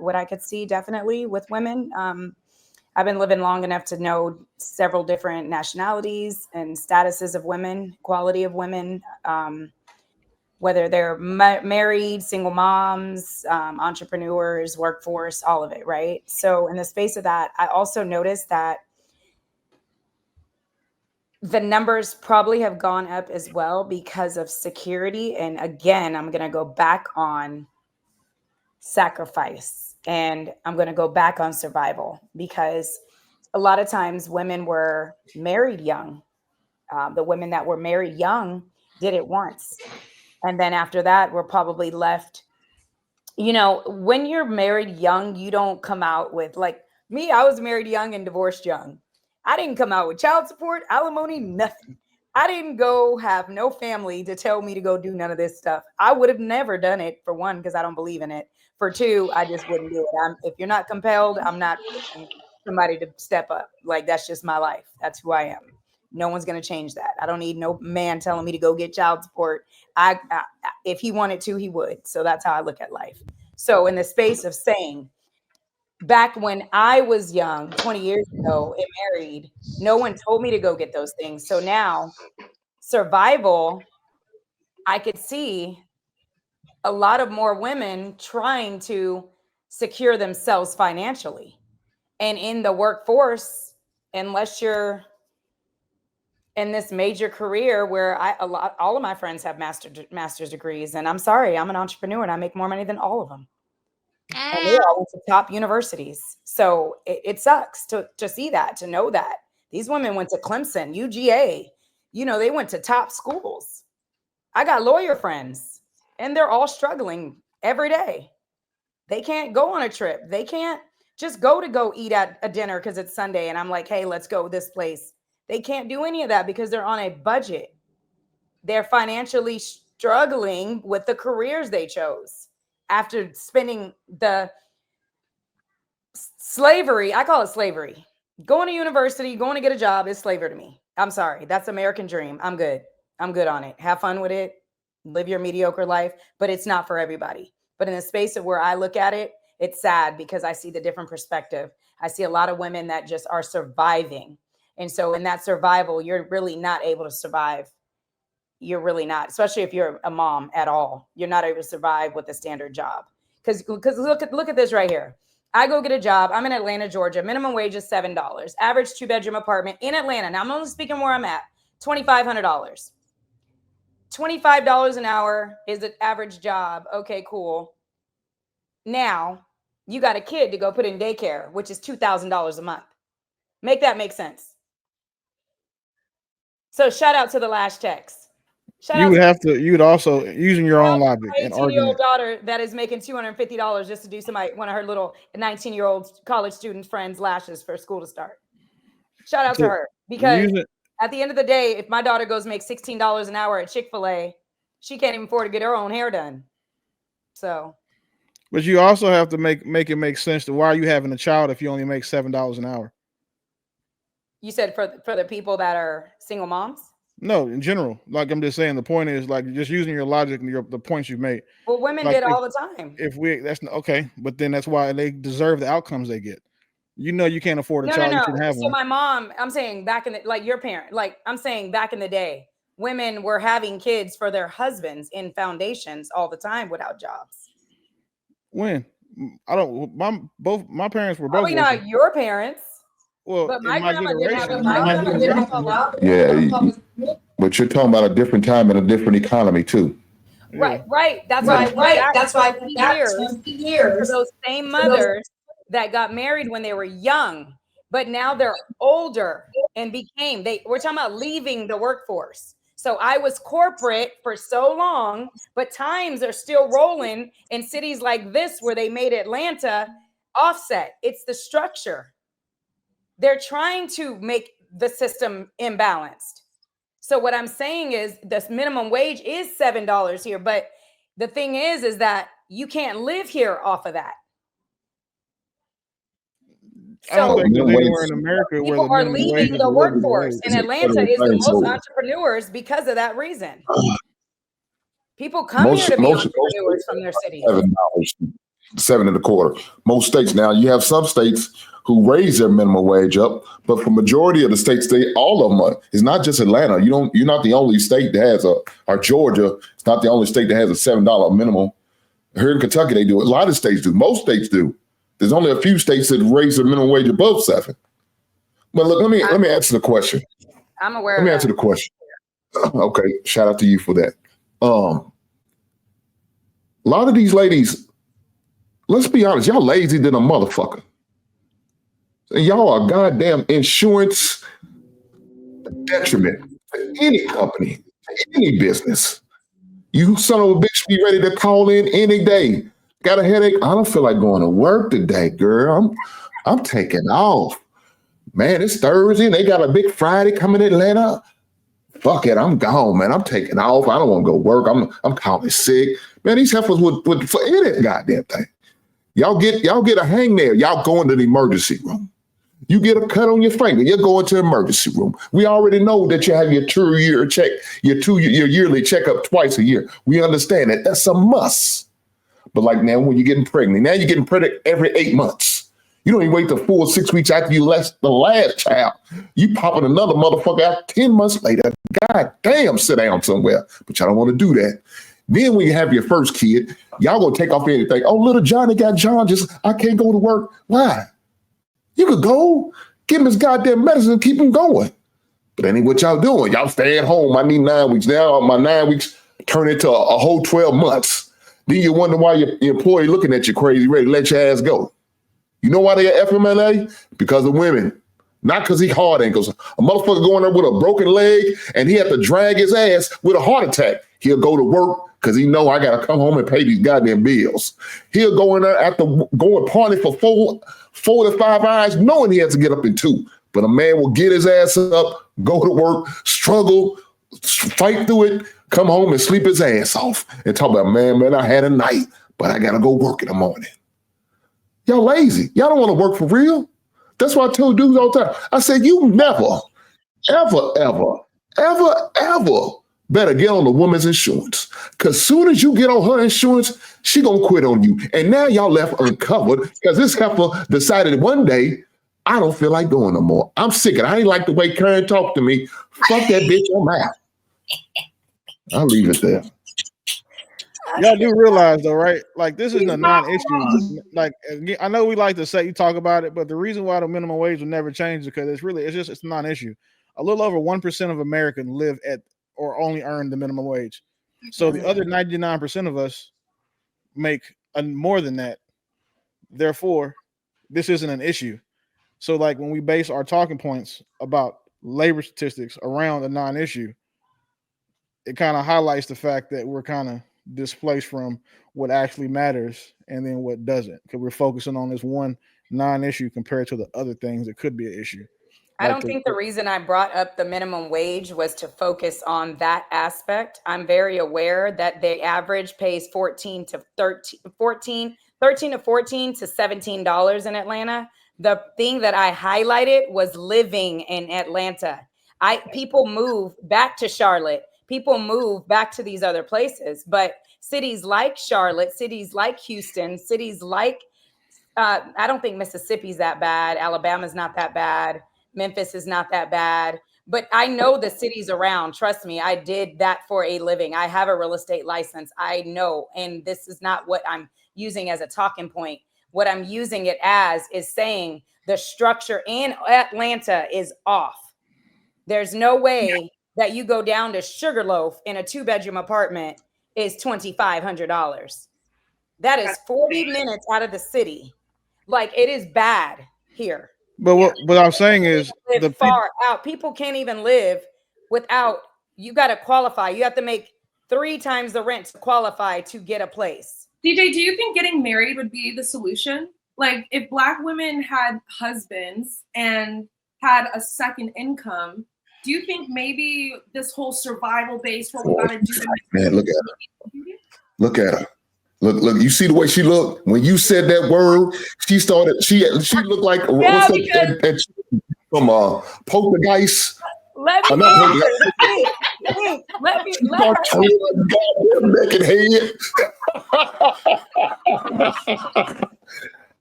what I could see definitely with women. I've been living long enough to know several different nationalities and statuses of women, quality of women, whether they're married, single moms, entrepreneurs, workforce, all of it, right? So in the space of that, I also noticed that the numbers probably have gone up as well because of security. And again, I'm going to go back on sacrifice, and I'm going to go back on survival, because a lot of times women were married young. The women that were married young did it once. And then after that, we're probably left. When you're married young, you don't come out with, like me, I was married young and divorced young. I didn't come out with child support, alimony, nothing. I didn't go have no family to tell me to go do none of this stuff. I would have never done it, for one, because I don't believe in it. For two, I just wouldn't do it. If you're not compelled, I'm not pushing somebody to step up. Like, that's just my life. That's who I am. No one's going to change that. I don't need no man telling me to go get child support. If he wanted to, he would. So that's how I look at life. So in the space of saying, back when I was young, 20 years ago, and married, no one told me to go get those things. So now, survival, I could see a lot of more women trying to secure themselves financially. And in the workforce, unless you're in this major career where all of my friends have master's degrees, and I'm sorry, I'm an entrepreneur and I make more money than all of them. And they all went to top universities. So it sucks to see that, to know that. These women went to Clemson, UGA, they went to top schools. I got lawyer friends, and they're all struggling every day. They can't go on a trip. They can't just go eat at a dinner because it's Sunday and I'm like, hey, let's go this place. They can't do any of that because they're on a budget. They're financially struggling with the careers they chose after spending the slavery. I call it slavery. Going to university, going to get a job is slavery to me. I'm sorry. That's American dream. I'm good. I'm good on it. Have fun with it. Live your mediocre life, but it's not for everybody. But in the space of where I look at it, it's sad because I see the different perspective. I see a lot of women that just are surviving. And so in that survival, you're really not able to survive. You're really not, especially if you're a mom at all. You're not able to survive with a standard job. Because look at this right here. I go get a job. I'm in Atlanta, Georgia. Minimum wage is $7. Average 2-bedroom apartment in Atlanta. Now I'm only speaking where I'm at. $2,500. $25 an hour is an average job. Okay, cool. Now you got a kid to go put in daycare, which is $2,000 a month. Make that make sense. So shout out to the last text. You would also, using your own logic and argument. 18-year-old daughter that is making $250 just to do one of her little 19-year-old college student friends' lashes for school to start. Shout out to her, because at the end of the day, if my daughter goes make $16 an hour at Chick-fil-A, she can't even afford to get her own hair done. So. But you also have to make it make sense to why are you having a child if you only make $7 an hour? You said for the people that are single moms? No, in general. Like, I'm just saying, the point is, like, just using your logic and the points you made. Well, women did all the time. That's okay, but then that's why they deserve the outcomes they get. You can't afford a child. You shouldn't have one. So my mom, I'm saying back in your parent, I'm saying back in the day, women were having kids for their husbands in foundations all the time without jobs. When? I don't. My parents were both. Probably not your parents. Well, but my grandma didn't have a lot. Yeah, but you're talking about a different time and a different economy too. Right. That's why 20 years. Those same mothers that got married when they were young, but now they're older and we're talking about leaving the workforce. So I was corporate for so long, but times are still rolling in cities like this where they made Atlanta offset. It's the structure. They're trying to make the system imbalanced. So what I'm saying is the minimum wage is $7 here, but the thing is that you can't live here off of that. I don't think there's anywhere in America where people are leaving the workforce, and Atlanta is the most entrepreneurs because of that reason. People come here to be entrepreneurs from their cities. 7.25. Most states now, you have some states who raise their minimum wage up, but for majority of the states, all of them are. It's not just Atlanta. You're not the only state that has or Georgia. It's not the only state that has a $7 minimum. Here in Kentucky, they do it. A lot of states do. Most states do. There's only a few states that raise their minimum wage above 7. But look, let me answer the question. I'm aware. Let me answer the question. Okay, shout out to you for that. A lot of these ladies, let's be honest, y'all lazy than a motherfucker. And y'all are goddamn insurance detriment to any company, any business. You son of a bitch be ready to call in any day. Got a headache? I don't feel like going to work today, girl. I'm taking off. Man, it's Thursday and they got a big Friday coming in Atlanta. Fuck it, I'm gone, man. I'm taking off. I don't want to go work. I'm calling sick. Man, these heifers would for any goddamn thing. Y'all get a hangnail. Y'all go into the emergency room. You get a cut on your finger, you're going to the emergency room. We already know that you have your your yearly checkup twice a year. We understand that. That's a must. But like now, when you're getting pregnant, every 8 months. You don't even wait the full 6 weeks after you left the last child. You popping another motherfucker out 10 months later. God damn, sit down somewhere. But y'all don't want to do that. Then when you have your first kid, y'all gonna take off anything. Oh, little Johnny got jaundice. I can't go to work. Why? You could go, give him his goddamn medicine and keep him going. But that ain't what y'all doing. Y'all stay at home. I need 9 weeks. Now my 9 weeks turn into a whole 12 months. Then you wonder why your employee looking at you crazy, ready to let your ass go. You know why they are FMLA? Because of women. Not because he hard ankles. A motherfucker going there with a broken leg and he had to drag his ass with a heart attack. He'll go to work because he know I got to come home and pay these goddamn bills. He'll go in there after going party for 4 to 5 hours, knowing he has to get up in 2. But a man will get his ass up, go to work, struggle, fight through it, come home and sleep his ass off and talk about, man, I had a night, but I got to go work in the morning. Y'all lazy. Y'all don't want to work for real. That's why I tell dudes all the time. I said, you never, ever better get on the woman's insurance. Because soon as you get on her insurance, she gonna quit on you. And now y'all left uncovered because this heifer decided one day, I don't feel like going no more. I'm sick and I ain't like the way Karen talked to me. Fuck that bitch, I'm out. I'll leave it there. Y'all do realize though, right? Like this isn't a non-issue. Like I know we like to say you talk about it, but the reason why the minimum wage will never change is because it's a non-issue. A little over 1% of Americans live at or only earn the minimum wage. So the other 99% of us make more than that. Therefore, this isn't an issue. So like when we base our talking points about labor statistics around a non-issue, it kind of highlights the fact that we're kind of displaced from what actually matters and then what doesn't, because we're focusing on this one non-issue compared to the other things that could be an issue. I don't think the reason I brought up the minimum wage was to focus on that aspect. I'm very aware that the average pays $13 to $14 to $17 in Atlanta. The thing that I highlighted was living in Atlanta. People move back to Charlotte. People move back to these other places, but cities like Charlotte, cities like Houston, cities like, I don't think Mississippi's that bad. Alabama's not that bad. Memphis is not that bad, but I know the cities around. Trust me, I did that for a living. I have a real estate license. I know, and this is not what I'm using as a talking point. What I'm using it as is saying the structure in Atlanta is off. There's no way that you go down to Sugarloaf in a 2-bedroom apartment is $2,500. That is 40 minutes out of the city. Like, it is bad here. But what I'm saying is the far out. People can't even live without, you got to qualify. You have to make 3 times the rent to qualify to get a place. DJ, do you think getting married would be the solution? Like if Black women had husbands and had a second income, do you think maybe this whole survival base, what we gotta do? Man, look at her. Look at her. Look, you see the way she looked? When you said that word, she looked like from Poltergeist. Let me naked head.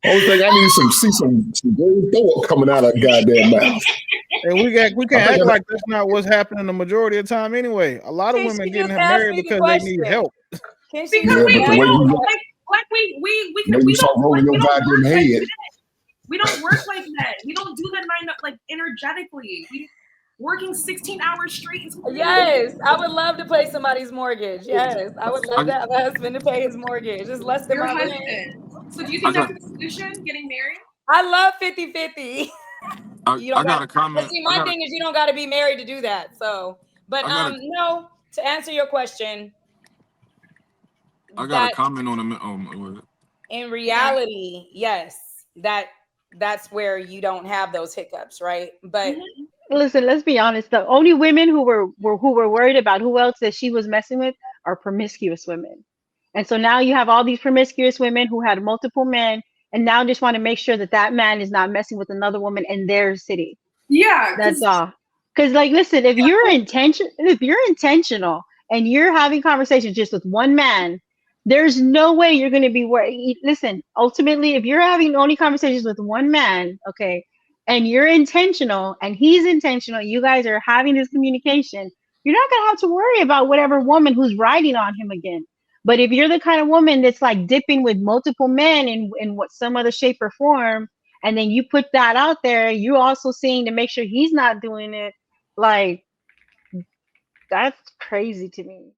Only thing I need see some gold throw up coming out of that goddamn mouth. And we can't act like that's not what's happening the majority of the time anyway. A lot of Can women she getting just ask married me the because they need question? help. Can she Because Yeah, we but the way don't you look, like we when you start rolling your goddamn head. We don't work like that. We don't do the 9 like energetically. We working 16 hours straight. Yes, I would love to pay somebody's mortgage. Yes, I would love to have a husband to pay his mortgage. It's less than Your my rent. husband. So do you think that's the solution? Getting married? I love 50-50. I got a comment. But see, my thing is you don't got to be married to do that. So, but no, to answer your question, I got a comment on the. In reality, yes, that's where you don't have those hiccups, right? But listen, let's be honest. The only women who were worried about who else that she was messing with are promiscuous women. And so now you have all these promiscuous women who had multiple men and now just want to make sure that that man is not messing with another woman in their city. Yeah, that's all. Because like, listen, if you're intentional and you're having conversations just with one man, there's no way you're going to be worried. Listen, ultimately, if you're having only conversations with one man, okay, and you're intentional and he's intentional, you guys are having this communication, you're not going to have to worry about whatever woman who's riding on him again. But if you're the kind of woman that's like dipping with multiple men in what some other shape or form, and then you put that out there, you also seeing to make sure he's not doing it, like, that's crazy to me.